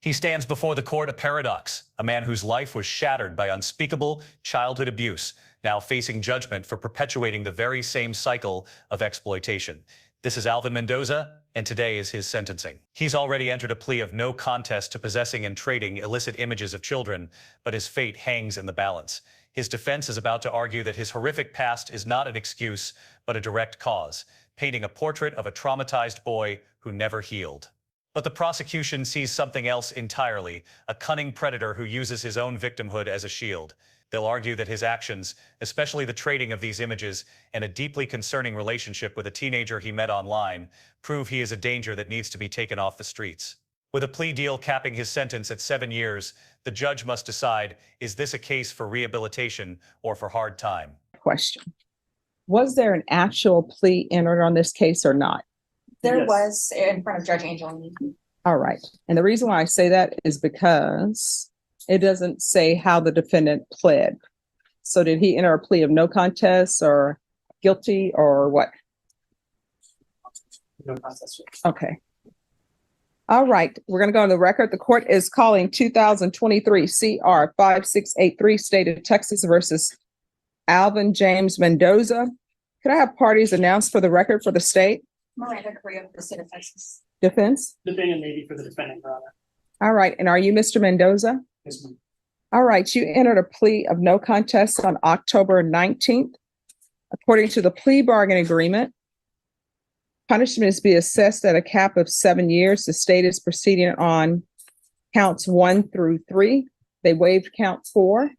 He stands before the court a paradox, a man whose life was shattered by unspeakable childhood abuse, now facing judgment for perpetuating the very same cycle of exploitation. This is Alvin Mendoza, and today is his sentencing. He's already entered a plea of no contest to possessing and trading illicit images of children, but his fate hangs in the balance. His defense is about to argue that his horrific past is not an excuse, but a direct cause, painting a portrait of a traumatized boy who never healed. But the prosecution sees something else entirely, a cunning predator who uses his own victimhood as a shield. They'll argue that his actions, especially the trading of these images and a deeply concerning relationship with a teenager he met online, prove he is a danger that needs to be taken off the streets. With a plea deal capping his sentence at 7 years, the judge must decide, is this a case for rehabilitation or for hard time? Question. Was there an actual plea entered on this case or not? There was in front of Judge Angel. All right. And the reason why I say that is because it doesn't say how the defendant pled. So did he enter a plea of no contest or guilty or what? No contest. Okay. All right. We're going to go on the record. The court is calling 2023 CR 5683 State of Texas versus Alvin James Mendoza. Could I have parties announced for the record for the state? Miranda Correa for the state of Texas. Defense? Defendant Navy for the defendant, Your Honor. All right. And are you Mr. Mendoza? Yes, ma'am. All right. You entered a plea of no contest on October 19th. According to the plea bargain agreement, punishment is to be assessed at a cap of 7 years. The state is proceeding on counts 1 through 3. They waived count 4.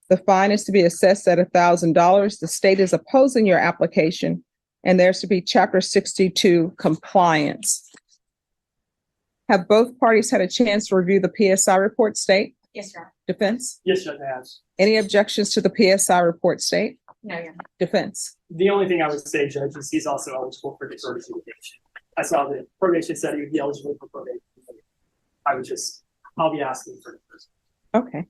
The fine is to be assessed at $1,000. The state is opposing your application, and there's to be Chapter 62 compliance. Have both parties had a chance to review the PSI report, state? Yes, Your Honor. Defense? Yes, Judge, I have. Any objections to the PSI report, state? No, Your Honor. Defense? The only thing I would say, Judge, is he's also eligible for deferred probation. I saw that probation said he would be eligible for probation. I'll be asking for deferred. Okay.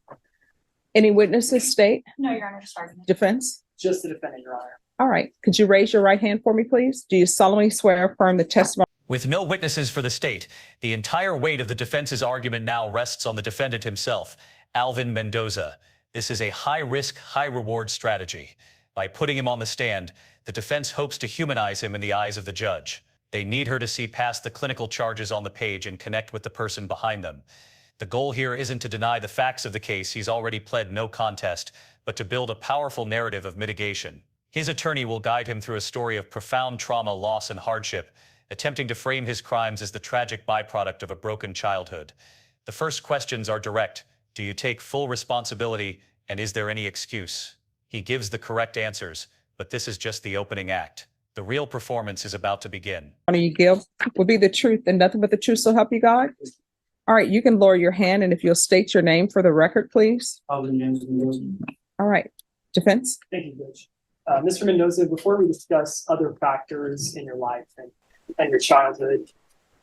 Any witnesses, state? No, Your Honor, just argument. Defense? Just the defendant, Your Honor. All right. Could you raise your right hand for me, please? Do you solemnly swear or affirm the testimony? With no witnesses for the state, the entire weight of the defense's argument now rests on the defendant himself, Alvin Mendoza. This is a high-risk, high-reward strategy. By putting him on the stand, the defense hopes to humanize him in the eyes of the judge. They need her to see past the clinical charges on the page and connect with the person behind them. The goal here isn't to deny the facts of the case he's already pled no contest, but to build a powerful narrative of mitigation. His attorney will guide him through a story of profound trauma, loss, and hardship, attempting to frame his crimes as the tragic byproduct of a broken childhood. The first questions are direct. Do you take full responsibility, and is there any excuse? He gives the correct answers, but this is just the opening act. The real performance is about to begin. You give will be the truth and nothing but the truth, so help you God? All right. You can lower your hand, and if you'll state your name for the record, please. Alvin James Mendoza. All right. Defense? Thank you, Judge. Mr. Mendoza, before we discuss other factors in your life and your childhood,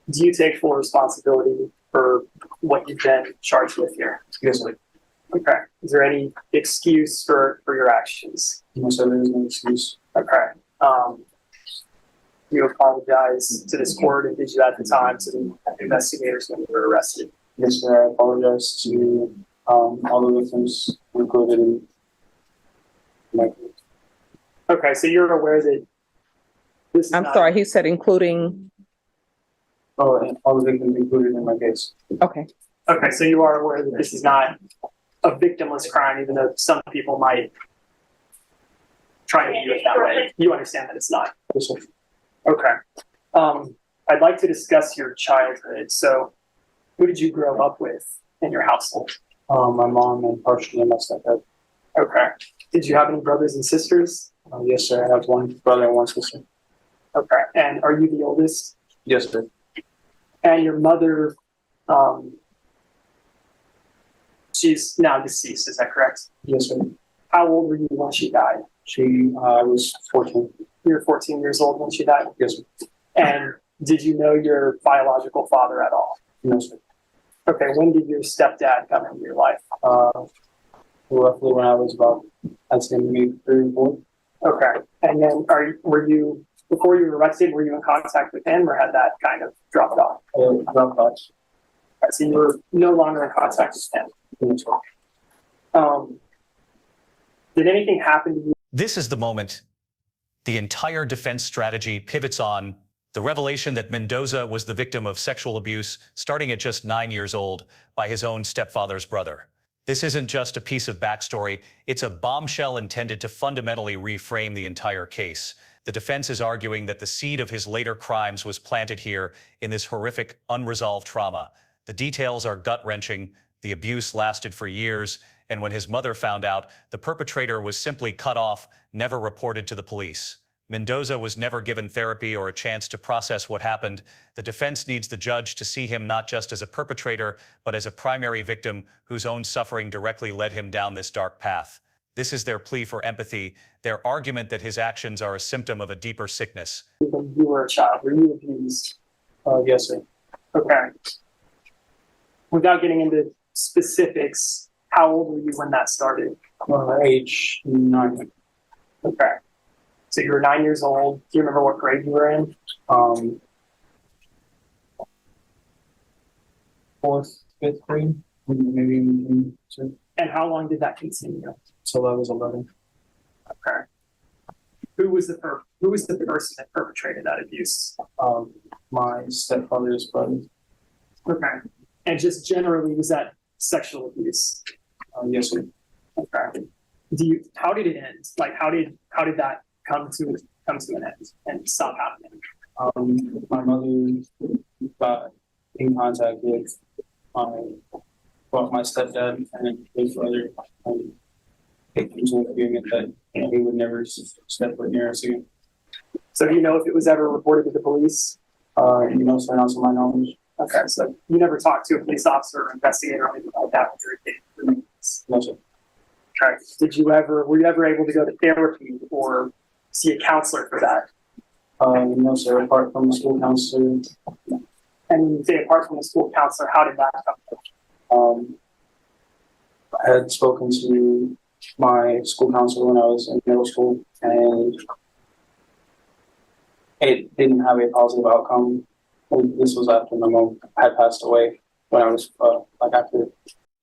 do you take full responsibility for what you've been charged with here? Yes, sir. Okay. Is there any excuse for your actions? No, sir, there is no excuse. Okay. You apologize to this court, and did you at the time to the investigators when you were arrested? Yes, sir. I apologize to all the victims included in my case. Okay, so you're aware that this is I'm not- sorry. He said including. Oh, and all the victims included in my case. Okay. Okay, so you are aware that this is not a victimless crime, even though some people might try to view it that way. You understand that it's not. Yes, sir. Okay. I'd like to discuss your childhood. So, who did you grow up with in your household? My mom and partially my stepdad. Okay. Did you have any brothers and sisters? Yes, sir. I have one brother and one sister. Okay. And are you the oldest? Yes, sir. And your mother, she's now deceased, is that correct? Yes, sir. How old were you when she died? I was 14. You were 14 years old when she died? Yes, sir. And did you know your biological father at all? No, sir. Okay, when did your stepdad come into your life? Roughly when I was about, I'd say maybe 3 or 4. Okay, and then were you, before you were arrested, were you in contact with him, or had that kind of dropped off? Dropped off. So you were no longer in contact with him. Did anything happen to you? This is the moment the entire defense strategy pivots on the revelation that Mendoza was the victim of sexual abuse starting at just 9 years old by his own stepfather's brother. This isn't just a piece of backstory, it's a bombshell intended to fundamentally reframe the entire case. The defense is arguing that the seed of his later crimes was planted here in this horrific, unresolved trauma. The details are gut-wrenching. The abuse lasted for years, and when his mother found out, the perpetrator was simply cut off, never reported to the police. Mendoza was never given therapy or a chance to process what happened. The defense needs the judge to see him not just as a perpetrator, but as a primary victim whose own suffering directly led him down this dark path. This is their plea for empathy, their argument that his actions are a symptom of a deeper sickness. When you were a child, were you abused? Yes, sir. Okay. Without getting into specifics, how old were you when that started? Age 9. Okay. So you were 9 years old. Do you remember what grade you were in? 4th, 5th grade, maybe even 2. And how long did that continue? So I was 11. Okay. Who was the person that perpetrated that abuse? My stepfather's brother. Okay. And just generally, was that sexual abuse? Yes, sir. Okay. How did it end? Like, how did that come to an end and stop happening? My mother got in contact with my stepdad and his brother, and they came to an agreement that he would never step foot near us again. So do you know if it was ever reported to the police? Sir, not to my knowledge. Okay, so you never talked to a police officer or investigator or anything like that when you were a kid? No, sir. Okay. Were you ever able to go to therapy or see a counselor for that? No, sir. Apart from the school counselor. And when you say apart from the school counselor, how did that come? I had spoken to my school counselor when I was in middle school, and it didn't have a positive outcome. This was after my mom had passed away when I was after.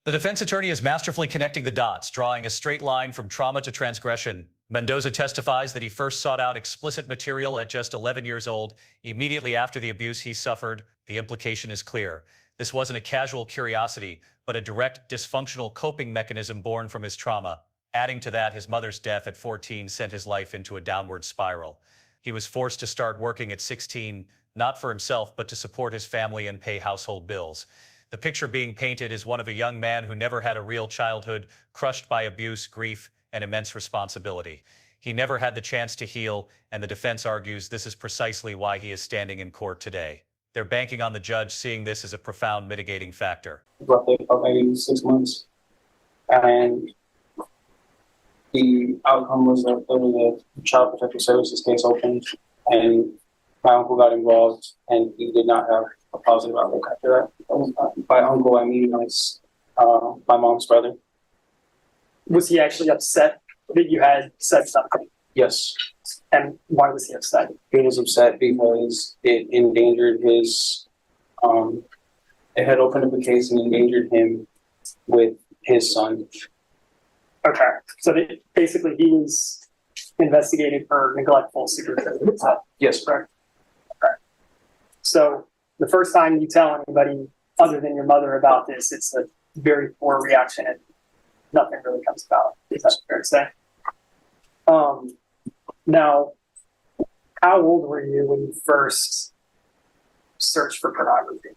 The defense attorney is masterfully connecting the dots, drawing a straight line from trauma to transgression. Mendoza testifies that he first sought out explicit material at just 11 years old, immediately after the abuse he suffered. The implication is clear. This wasn't a casual curiosity, but a direct, dysfunctional coping mechanism born from his trauma. Adding to that, his mother's death at 14 sent his life into a downward spiral. He was forced to start working at 16, not for himself, but to support his family and pay household bills. The picture being painted is one of a young man who never had a real childhood, crushed by abuse, grief, and immense responsibility. He never had the chance to heal, and the defense argues this is precisely why he is standing in court today. They're banking on the judge seeing this as a profound mitigating factor. Roughly about maybe 6 months, and the outcome was that there was a child protective services case opened, and my uncle got involved, and he did not have a positive outlook after that. By uncle, I mean my mom's brother. Was he actually upset that you had said something? Yes. And why was he upset? He was upset because it endangered his, it had opened up a case and endangered him with his son. Okay, so basically he was investigated for neglectful supervision. Yes. Correct. Okay. So the first time you tell anybody other than your mother about this, it's a very poor reaction and nothing really comes about. Is that fair to say? Now, how old were you when you first searched for pornography?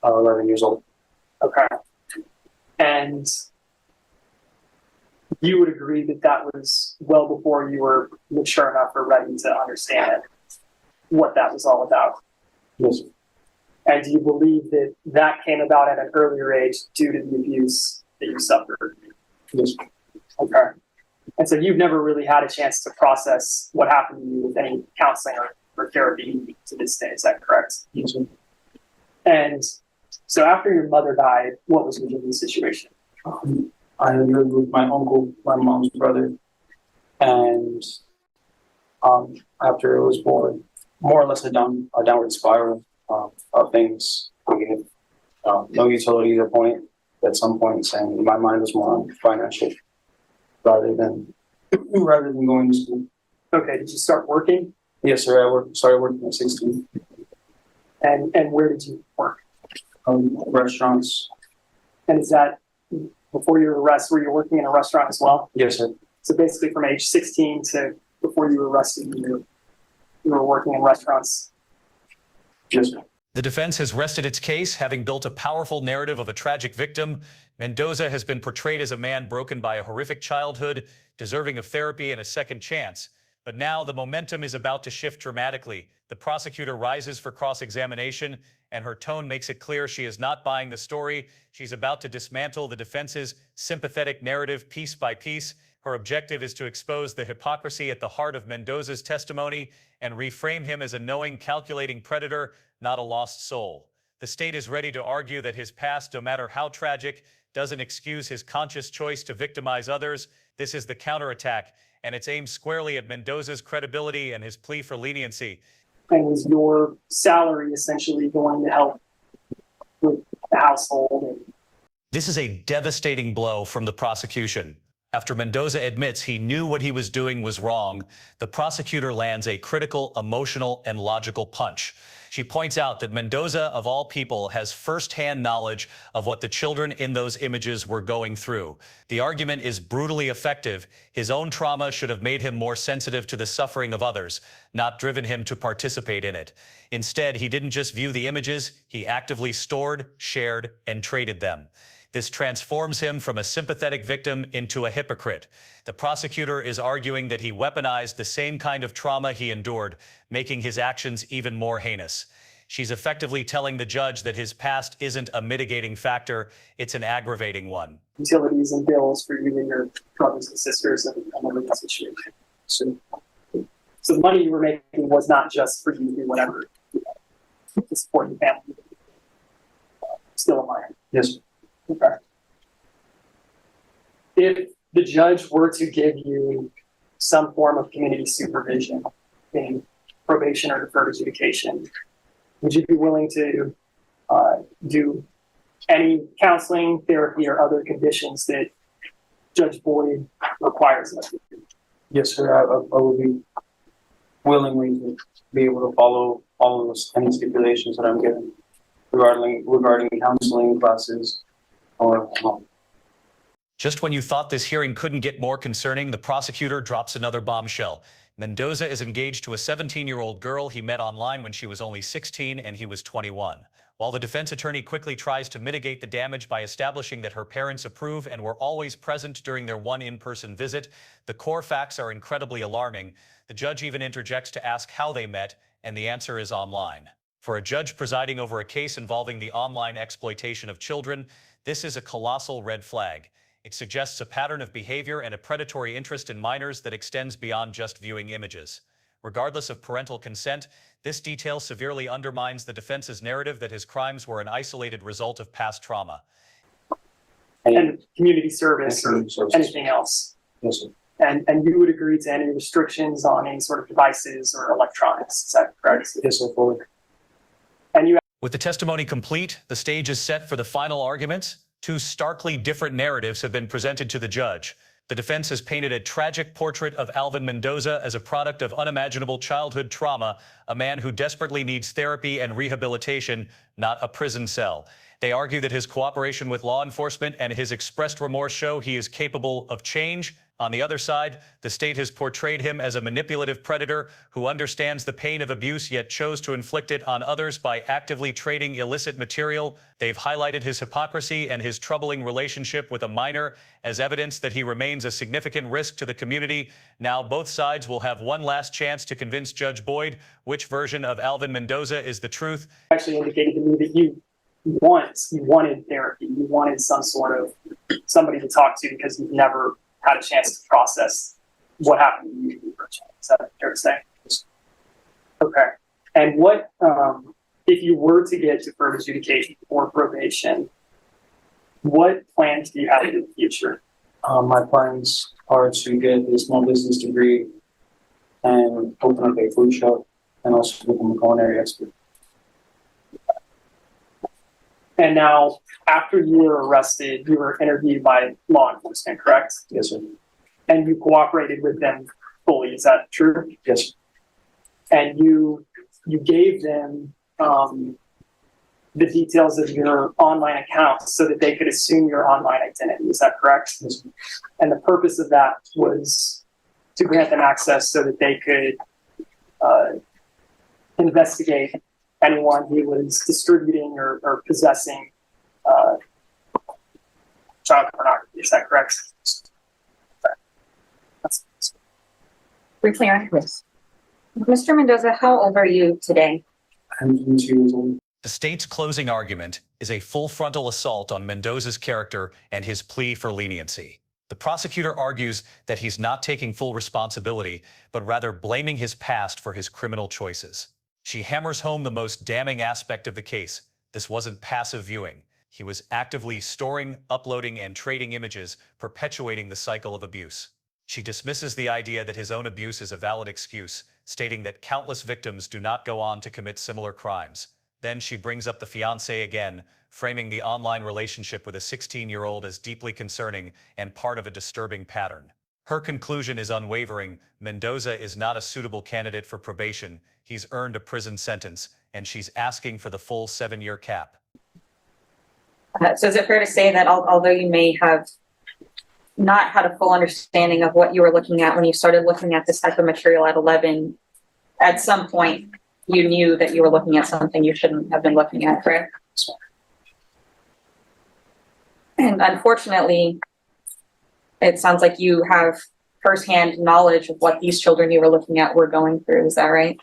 11 years old. Okay. And you would agree that that was well before you were mature enough or ready to understand what that was all about? Yes. And do you believe that that came about at an earlier age due to the abuse that you suffered? Yes. Okay. And so you've never really had a chance to process what happened to you with any counseling or therapy to this day, is that correct? Yes. And so after your mother died, what was your living situation? I lived with my uncle, my mom's brother, and after it was born, more or less a downward spiral of things. We had no utilities at point at some point, saying my mind was more on financial rather than going to school. Okay, did you start working? Yes, sir. Started working at 16. And where did you work? Restaurants. And is that before your arrest, were you working in a restaurant as well? Yes, sir. So basically from age 16 to before you were arrested, you were working in restaurants. Yes, sir. The defense has rested its case, having built a powerful narrative of a tragic victim. Mendoza has been portrayed as a man broken by a horrific childhood, deserving of therapy and a second chance. But now the momentum is about to shift dramatically. The prosecutor rises for cross-examination, and her tone makes it clear she is not buying the story. She's about to dismantle the defense's sympathetic narrative piece by piece. Her objective is to expose the hypocrisy at the heart of Mendoza's testimony and reframe him as a knowing, calculating predator, not a lost soul. The state is ready to argue that his past, no matter how tragic, doesn't excuse his conscious choice to victimize others. This is the counterattack, and it's aimed squarely at Mendoza's credibility and his plea for leniency. And was your salary essentially going to help with the household? This is a devastating blow from the prosecution. After Mendoza admits he knew what he was doing was wrong, the prosecutor lands a critical, emotional, and logical punch. She points out that Mendoza, of all people, has firsthand knowledge of what the children in those images were going through. The argument is brutally effective. His own trauma should have made him more sensitive to the suffering of others, not driven him to participate in it. Instead, he didn't just view the images, he actively stored, shared, and traded them. This transforms him from a sympathetic victim into a hypocrite. The prosecutor is arguing that he weaponized the same kind of trauma he endured, making his actions even more heinous. She's effectively telling the judge that his past isn't a mitigating factor, it's an aggravating one. Utilities and bills for you and your brothers and sisters and living situation. So the money you were making was not just for you to do whatever to support your family. Still a minor. Yes, sir. Okay. If the judge were to give you some form of community supervision, meaning probation or deferred adjudication, would you be willing to do any counseling, therapy, or other conditions that Judge Boyd requires of you? Yes, sir. I would be willingly to be able to follow all of those any stipulations that I'm given regarding counseling classes. Just when you thought this hearing couldn't get more concerning, the prosecutor drops another bombshell. Mendoza is engaged to a 17-year-old girl he met online when she was only 16 and he was 21. While the defense attorney quickly tries to mitigate the damage by establishing that her parents approve and were always present during their one in-person visit, the core facts are incredibly alarming. The judge even interjects to ask how they met, and the answer is online. For a judge presiding over a case involving the online exploitation of children, this is a colossal red flag. It suggests a pattern of behavior and a predatory interest in minors that extends beyond just viewing images. Regardless of parental consent, this detail severely undermines the defense's narrative that his crimes were an isolated result of past trauma. And community service or anything else? Yes, sir. And you would agree to any restrictions on any sort of devices or electronics, is that correct? Yes, sir. Fully. And you With the testimony complete, the stage is set for the final arguments. Two starkly different narratives have been presented to the judge. The defense has painted a tragic portrait of Alvin Mendoza as a product of unimaginable childhood trauma, a man who desperately needs therapy and rehabilitation, not a prison cell. They argue that his cooperation with law enforcement and his expressed remorse show he is capable of change. On the other side, the state has portrayed him as a manipulative predator who understands the pain of abuse yet chose to inflict it on others by actively trading illicit material. They've highlighted his hypocrisy and his troubling relationship with a minor as evidence that he remains a significant risk to the community. Now both sides will have one last chance to convince Judge Boyd which version of Alvin Mendoza is the truth. actually indicated to me that you wanted therapy, you wanted some sort of somebody to talk to because you've never had a chance to process what happened to you. Is that fair to say? Okay. And what, if you were to get deferred adjudication or probation, what plans do you have in the future? My plans are to get a small business degree and open up a food shop and also become a culinary expert. And now, after you were arrested, you were interviewed by law enforcement, correct? Yes, sir. And you cooperated with them fully, is that true? Yes, sir. And you gave them the details of your online account so that they could assume your online identity, is that correct? Yes, sir. And the purpose of that was to grant them access so that they could investigate anyone who was distributing or possessing child pornography. Is that correct? That's Briefly, Yes. Mr. Mendoza, how old are you today? I'm 22 years old. The state's closing argument is a full frontal assault on Mendoza's character and his plea for leniency. The prosecutor argues that he's not taking full responsibility, but rather blaming his past for his criminal choices. She hammers home the most damning aspect of the case. This wasn't passive viewing. He was actively storing, uploading, and trading images, perpetuating the cycle of abuse. She dismisses the idea that his own abuse is a valid excuse, stating that countless victims do not go on to commit similar crimes. Then she brings up the fiancé again, framing the online relationship with a 16-year-old as deeply concerning and part of a disturbing pattern. Her conclusion is unwavering. Mendoza is not a suitable candidate for probation. He's earned a prison sentence, and she's asking for the full 7-year cap. So is it fair to say that although you may have not had a full understanding of what you were looking at when you started looking at this type of material at 11, at some point you knew that you were looking at something you shouldn't have been looking at, correct? And unfortunately, it sounds like you have firsthand knowledge of what these children you were looking at were going through. Is that right?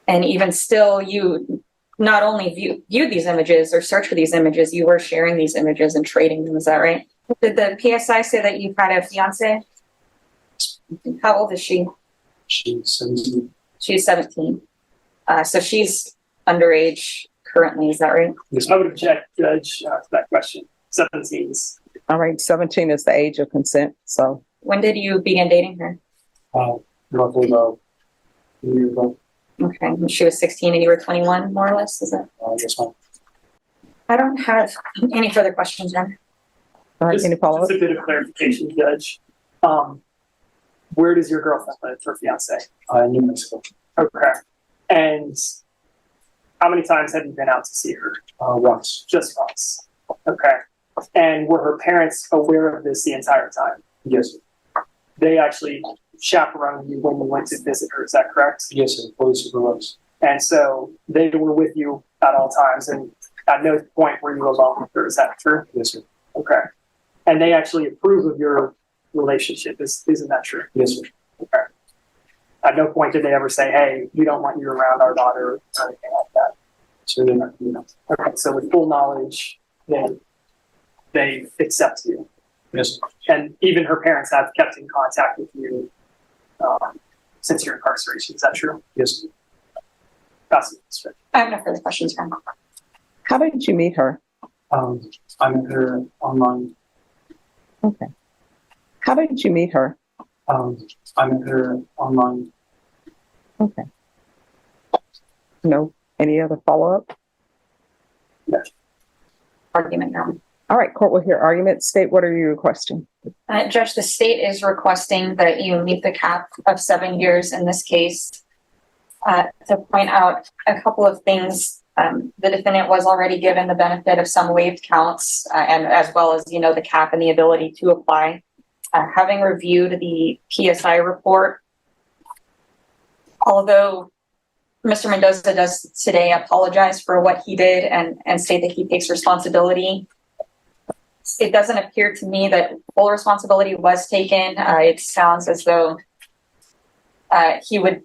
And even still, you not only viewed these images or searched for these images, you were sharing these images and trading them. Is that right? Did the PSI say that you've had a fiance? How old is she? She's 17. She's 17. So she's underage currently. Is that right? Yes, I would object, Judge, to that question. 17s. All right, 17 is the age of consent, so. When did you begin dating her? roughly about a year ago. Okay, and she was 16 and you were 21, more or less, is it? Yes, ma'am. I don't have any further questions, Jen. All right, any follow-up? Just a bit of clarification, Judge. Where does your girlfriend live, her fiance? New Mexico. Okay. And how many times have you been out to see her? Once. Just once. Okay. And were her parents aware of this the entire time? Yes, sir. They actually chaperoned you when you went to visit her, is that correct? Yes, sir. Fully supervised. And so they were with you at all times, and at no point were you alone with her, is that true? Yes, sir. Okay. And they actually approve of your relationship, isn't that true? Yes, sir. Okay. At no point did they ever say, hey, we don't want you around our daughter or anything like that. So they're not, you know. Okay, so with full knowledge, they accept you. Yes, sir. And even her parents have kept in contact with you since your incarceration. Is that true? Yes, sir. That's it. I have no further questions, Jen. How did you meet her? I met her online. Okay. How did you meet her? I met her online. Okay. No, any other follow-up? Argument now. All right, court will hear argument. State, what are you requesting? Judge, the state is requesting that you meet the cap of 7 years in this case. To point out a couple of things, the defendant was already given the benefit of some waived counts, and as well as, the cap and the ability to apply. Having reviewed the PSI report, although Mr. Mendoza does today apologize for what he did and state that he takes responsibility, it doesn't appear to me that full responsibility was taken. It sounds as though he would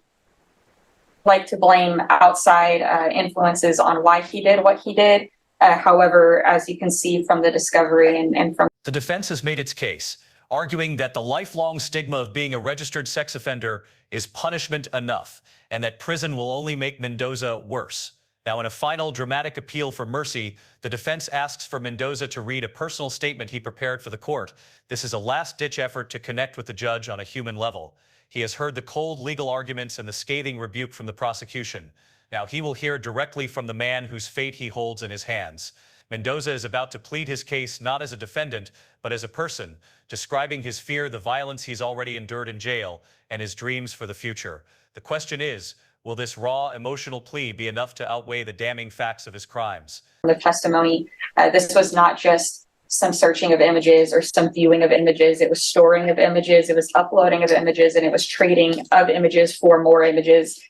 like to blame outside influences on why he did what he did. However, as you can see from the discovery and from The defense has made its case, arguing that the lifelong stigma of being a registered sex offender is punishment enough, and that prison will only make Mendoza worse. Now, in a final dramatic appeal for mercy, the defense asks for Mendoza to read a personal statement he prepared for the court. This is a last-ditch effort to connect with the judge on a human level. He has heard the cold legal arguments and the scathing rebuke from the prosecution. Now, he will hear directly from the man whose fate he holds in his hands. Mendoza is about to plead his case not as a defendant, but as a person, describing his fear, the violence he's already endured in jail, and his dreams for the future. The question is, will this raw, emotional plea be enough to outweigh the damning facts of his crimes? The testimony, this was not just some searching of images or some viewing of images. It was storing of images, it was uploading of images, and it was trading of images for more images.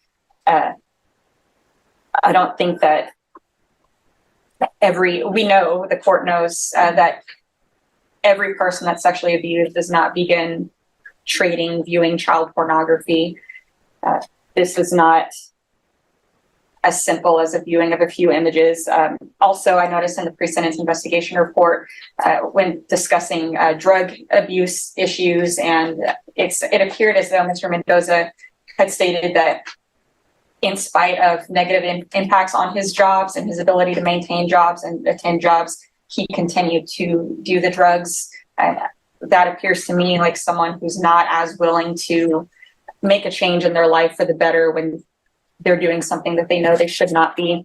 I don't think that we know, the court knows that every person that's sexually abused does not begin trading, viewing child pornography. This is not as simple as a viewing of a few images. Also, I noticed in the pre-sentence investigation report, when discussing drug abuse issues, and it appeared as though Mr. Mendoza had stated that in spite of negative impacts on his jobs and his ability to maintain jobs and attend jobs, he continued to do the drugs. That appears to me like someone who's not as willing to make a change in their life for the better when they're doing something that they know they should not be.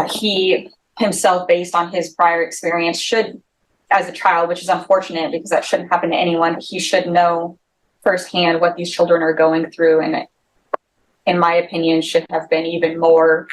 He himself, based on his prior experience, should, as a child, which is unfortunate because that shouldn't happen to anyone, he should know firsthand what these children are going through, and in my opinion, should have been even more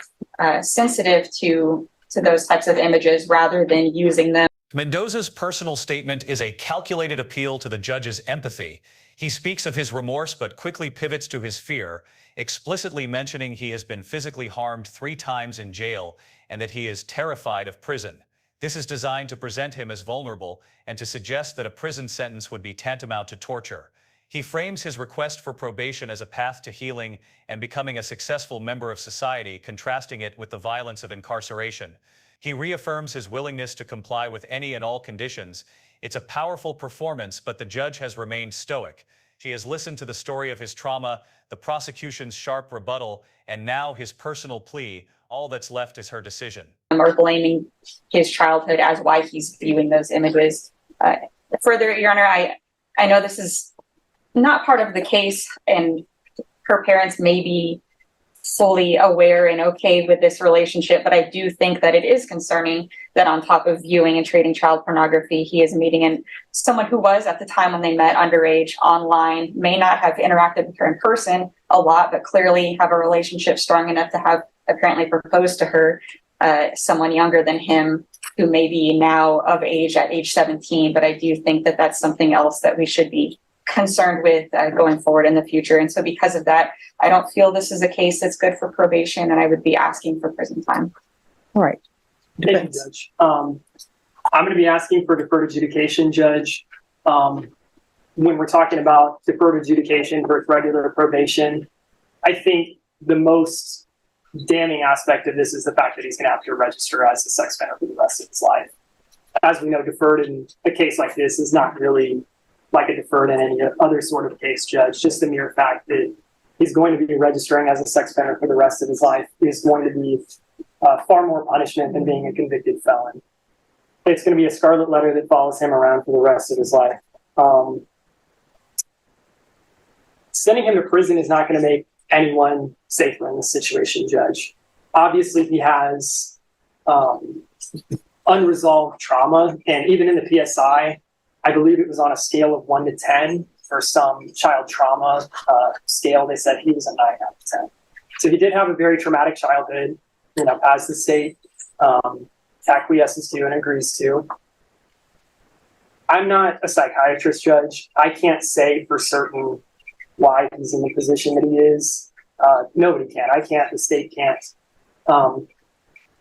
sensitive to those types of images rather than using them. Mendoza's personal statement is a calculated appeal to the judge's empathy. He speaks of his remorse but quickly pivots to his fear, explicitly mentioning he has been physically harmed 3 times in jail and that he is terrified of prison. This is designed to present him as vulnerable and to suggest that a prison sentence would be tantamount to torture. He frames his request for probation as a path to healing and becoming a successful member of society, contrasting it with the violence of incarceration. He reaffirms his willingness to comply with any and all conditions. It's a powerful performance, but the judge has remained stoic. She has listened to the story of his trauma, the prosecution's sharp rebuttal, and now his personal plea. All that's left is her decision. Or blaming his childhood as why he's viewing those images. Further, Your Honor, I know this is not part of the case, and her parents may be fully aware and okay with this relationship, but I do think that it is concerning that on top of viewing and trading child pornography, he is meeting someone who was, at the time when they met, underage, online, may not have interacted with her in person a lot, but clearly have a relationship strong enough to have apparently proposed to her, someone younger than him who may be now of age at age 17. But I do think that that's something else that we should be concerned with going forward in the future. And so because of that, I don't feel this is a case that's good for probation, and I would be asking for prison time. All right. Thank you, Judge. I'm going to be asking for deferred adjudication, Judge. When we're talking about deferred adjudication versus regular probation, I think the most damning aspect of this is the fact that he's going to have to register as a sex offender for the rest of his life. As we know, deferred in a case like this is not really like a deferred in any other sort of case, Judge. Just the mere fact that he's going to be registering as a sex offender for the rest of his life is going to be far more punishment than being a convicted felon. It's going to be a scarlet letter that follows him around for the rest of his life. Sending him to prison is not going to make anyone safer in this situation, Judge. Obviously, he has unresolved trauma, and even in the PSI, I believe it was on a scale of 1 to 10 for some child trauma scale. They said he was a 9 out of 10. So he did have a very traumatic childhood, as the state acquiesces to and agrees to. I'm not a psychiatrist, Judge. I can't say for certain why he's in the position that he is. Nobody can. I can't. The state can't.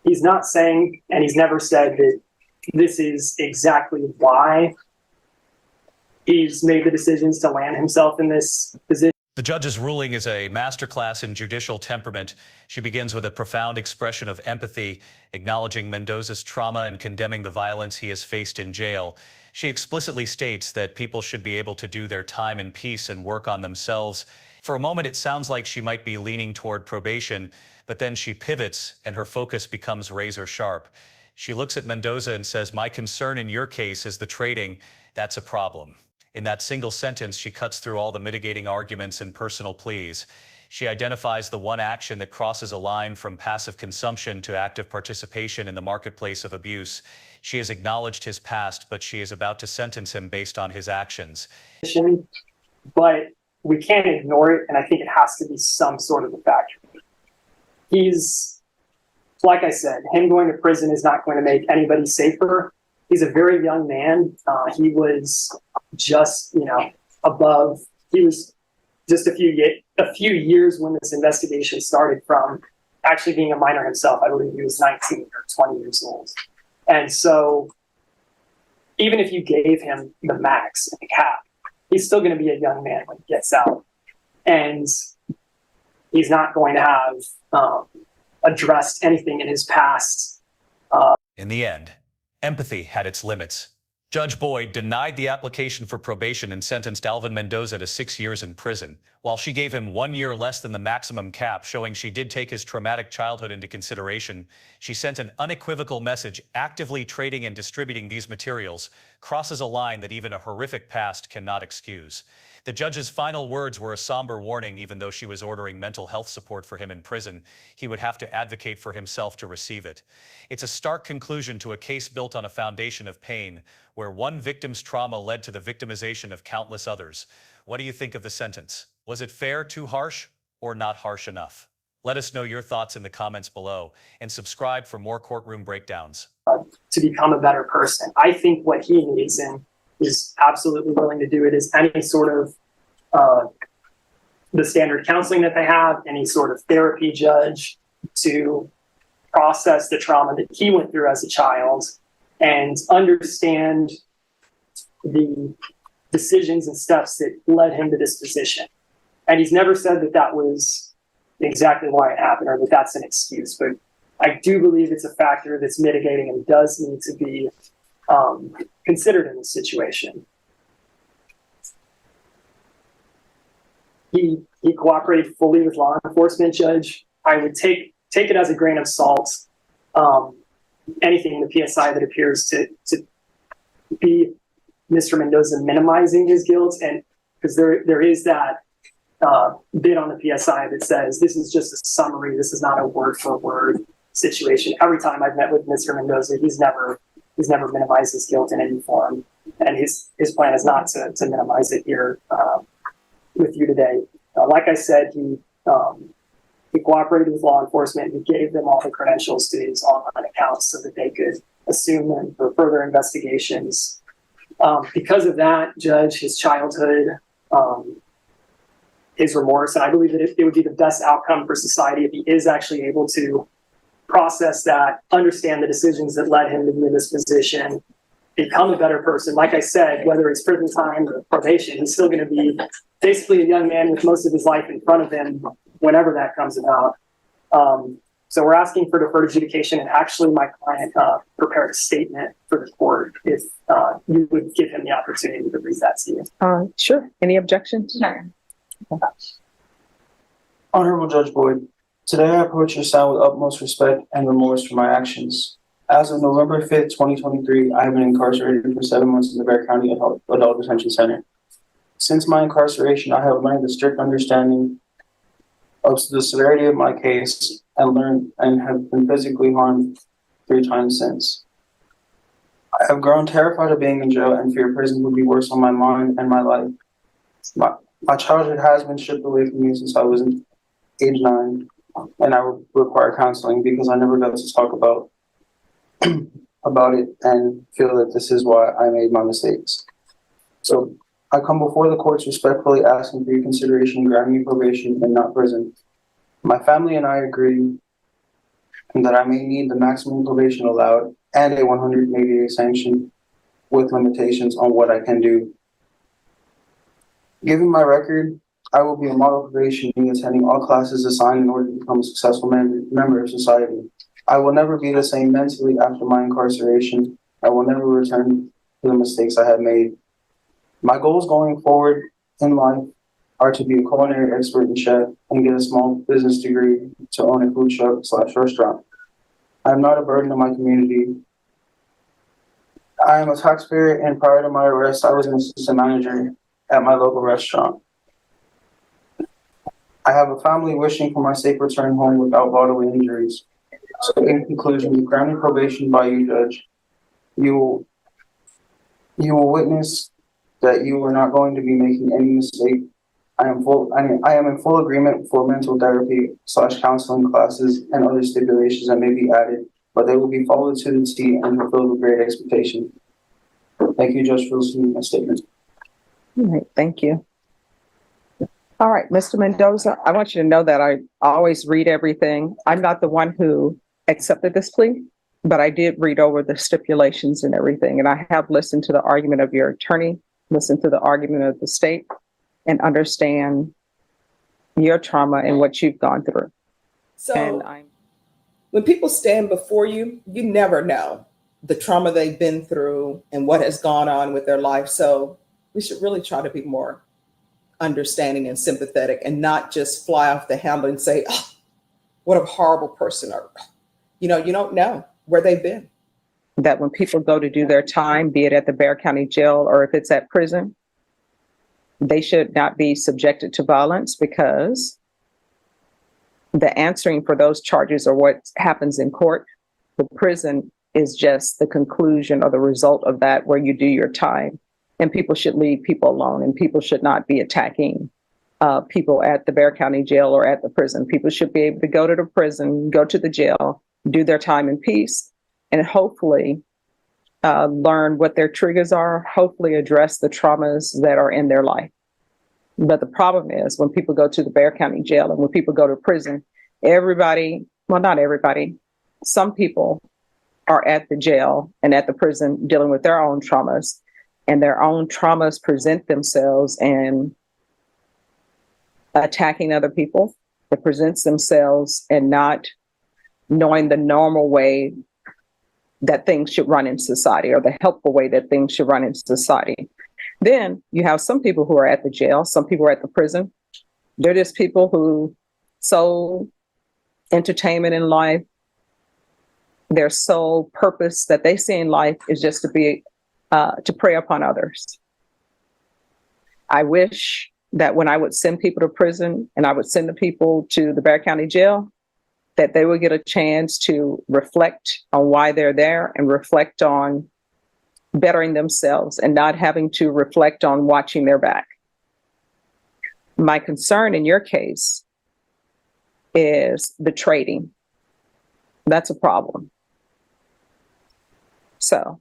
He's not saying, and he's never said that this is exactly why he's made the decisions to land himself in this position. The judge's ruling is a masterclass in judicial temperament. She begins with a profound expression of empathy, acknowledging Mendoza's trauma and condemning the violence he has faced in jail. She explicitly states that people should be able to do their time in peace and work on themselves. For a moment, it sounds like she might be leaning toward probation, but then she pivots and her focus becomes razor sharp. She looks at Mendoza and says, "My concern in your case is the trading. That's a problem." In that single sentence, she cuts through all the mitigating arguments and personal pleas. She identifies the one action that crosses a line from passive consumption to active participation in the marketplace of abuse. She has acknowledged his past, but she is about to sentence him based on his actions. But we can't ignore it, and I think it has to be some sort of a factor. He's, like I said, him going to prison is not going to make anybody safer. He's a very young man. He was just, above. He was just a few years when this investigation started from actually being a minor himself. I believe he was 19 or 20 years old. And so even if you gave him the max and the cap, he's still going to be a young man when he gets out. And he's not going to have addressed anything in his past. In the end, empathy had its limits. Judge Boyd denied the application for probation and sentenced Alvin Mendoza to 6 years in prison. While she gave him 1 year less than the maximum cap, showing she did take his traumatic childhood into consideration, she sent an unequivocal message. Actively trading and distributing these materials crosses a line that even a horrific past cannot excuse. The judge's final words were a somber warning. Even though she was ordering mental health support for him in prison, he would have to advocate for himself to receive it. It's a stark conclusion to a case built on a foundation of pain, where one victim's trauma led to the victimization of countless others. What do you think of the sentence? Was it fair, too harsh, or not harsh enough? Let us know your thoughts in the comments below, and subscribe for more courtroom breakdowns. To become a better person. I think what he needs and is absolutely willing to do it is any sort of the standard counseling that they have, any sort of therapy judge to process the trauma that he went through as a child and understand the decisions and steps that led him to this position. And he's never said that that was exactly why it happened or that that's an excuse, but I do believe it's a factor that's mitigating and does need to be considered in this situation. He cooperated fully with law enforcement, Judge. I would take it as a grain of salt. Anything in the PSI that appears to be Mr. Mendoza minimizing his guilt, and because there is that bit on the PSI that says this is just a summary, this is not a word for word situation. Every time I've met with Mr. Mendoza, he's never minimized his guilt in any form, and his plan is not to minimize it here with you today. Like I said, he cooperated with law enforcement. He gave them all the credentials to his online accounts so that they could assume them for further investigations. Because of that, Judge, his childhood, his remorse, and I believe that it would be the best outcome for society if he is actually able to process that, understand the decisions that led him to be in this position, become a better person. Like I said, whether it's prison time or probation, he's still going to be basically a young man with most of his life in front of him whenever that comes about. So we're asking for deferred adjudication, and actually my client prepared a statement for the court if you would give him the opportunity to read that to you. Sure. Any objections? No. Honorable Judge Boyd, today I approach your sound with utmost respect and remorse for my actions. As of November 5th, 2023, I have been incarcerated for 7 months in the Bear County Adult Detention Center. Since my incarceration, I have learned the strict understanding of the severity of my case and have been physically harmed 3 times since. I have grown terrified of being in jail and fear prison would be worse on my mind and my life. My childhood has been stripped away from me since I was age 9, and I would require counseling because I never got to talk about it and feel that this is why I made my mistakes. So I come before the courts respectfully asking for your consideration granting me probation and not prison. My family and I agree that I may need the maximum probation allowed and a 180-day sanction with limitations on what I can do. Given my record, I will be a model probationee attending all classes assigned in order to become a successful member of society. I will never be the same mentally after my incarceration. I will never return to the mistakes I have made. My goals going forward in life are to be a culinary expert and chef and get a small business degree to own a food truck/restaurant. I am not a burden on my community. I am a taxpayer, and prior to my arrest, I was an assistant manager at my local restaurant. I have a family wishing for my safe return home without bodily injuries. So in conclusion, granting probation by you, Judge, you will witness that you are not going to be making any mistake. I am in full agreement for mental therapy / counseling classes and other stipulations that may be added, but they will be followed to the T and fulfilled with great expectation. Thank you, Judge, for listening to my statement. All right, thank you. All right, Mr. Mendoza, I want you to know that I always read everything. I'm not the one who accepted this plea, but I did read over the stipulations and everything, and I have listened to the argument of your attorney, listened to the argument of the state, and understand your trauma and what you've gone through. So when people stand before you, you never know the trauma they've been through and what has gone on with their life. So we should really try to be more understanding and sympathetic and not just fly off the handle and say, oh, what a horrible person. Or, you don't know where they've been. That when people go to do their time, be it at the Bexar County Jail or if it's at prison, they should not be subjected to violence, because the answering for those charges are what happens in court. The prison is just the conclusion or the result of that, where you do your time. And people should leave people alone, and people should not be attacking people at the Bexar County Jail or at the prison. People should be able to go to the prison, go to the jail, do their time in peace, and hopefully learn what their triggers are, hopefully address the traumas that are in their life. But the problem is when people go to the Bexar County Jail and when people go to prison, everybody, well, not everybody, some people are at the jail and at the prison dealing with their own traumas, and their own traumas present themselves and attacking other people. It presents themselves and not knowing the normal way that things should run in society, or the helpful way that things should run in society. Then you have some people who are at the jail, some people are at the prison. They're just people who sole entertainment in life, their sole purpose that they see in life is just to prey upon others. I wish that when I would send people to prison and I would send the people to the Bexar County Jail, that they would get a chance to reflect on why they're there and reflect on bettering themselves and not having to reflect on watching their back. My concern in your case is the trading. That's a problem. So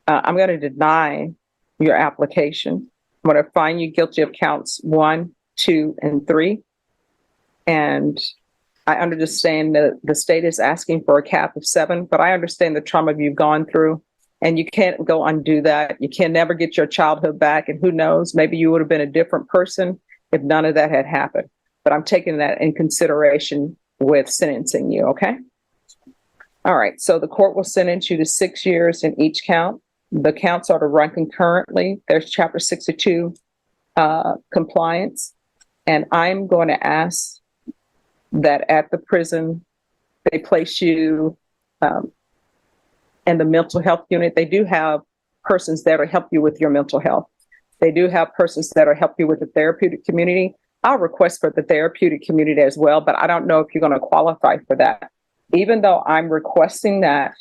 I'm going to deny your application. I'm going to find you guilty of counts 1, 2, and 3. And I understand that the state is asking for a cap of 7, but I understand the trauma you've gone through, and you can't go undo that. You can never get your childhood back. And who knows, maybe you would have been a different person if none of that had happened. But I'm taking that in consideration with sentencing you, okay? All right, so the court will sentence you to 6 years in each count. The counts are to run concurrently. There's Chapter 62 compliance. And I'm going to ask that at the prison, they place you in the mental health unit. They do have persons that will help you with your mental health. They do have persons that will help you with the therapeutic community. I'll request for the therapeutic community as well, but I don't know if you're going to qualify for that. Even though I'm requesting that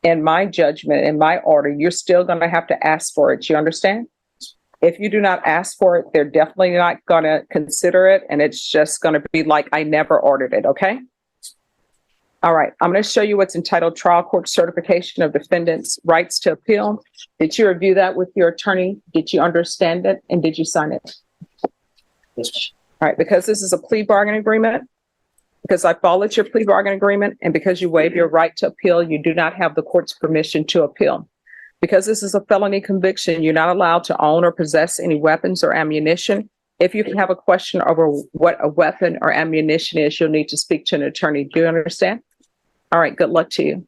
in my judgment, in my order, you're still going to have to ask for it. You understand? If you do not ask for it, they're definitely not going to consider it. And it's just going to be like, I never ordered it. Okay. All right. I'm going to show you what's entitled Trial Court Certification of Defendant's Rights to Appeal. Did you review that with your attorney? Did you understand it? And did you sign it? Yes. All right. Because this is a plea bargaining agreement, because I followed your plea bargaining agreement, and because you waive your right to appeal, you do not have the court's permission to appeal. Because this is a felony conviction, you're not allowed to own or possess any weapons or ammunition. If you have a question over what a weapon or ammunition is, you'll need to speak to an attorney. Do you understand? All right, good luck to you.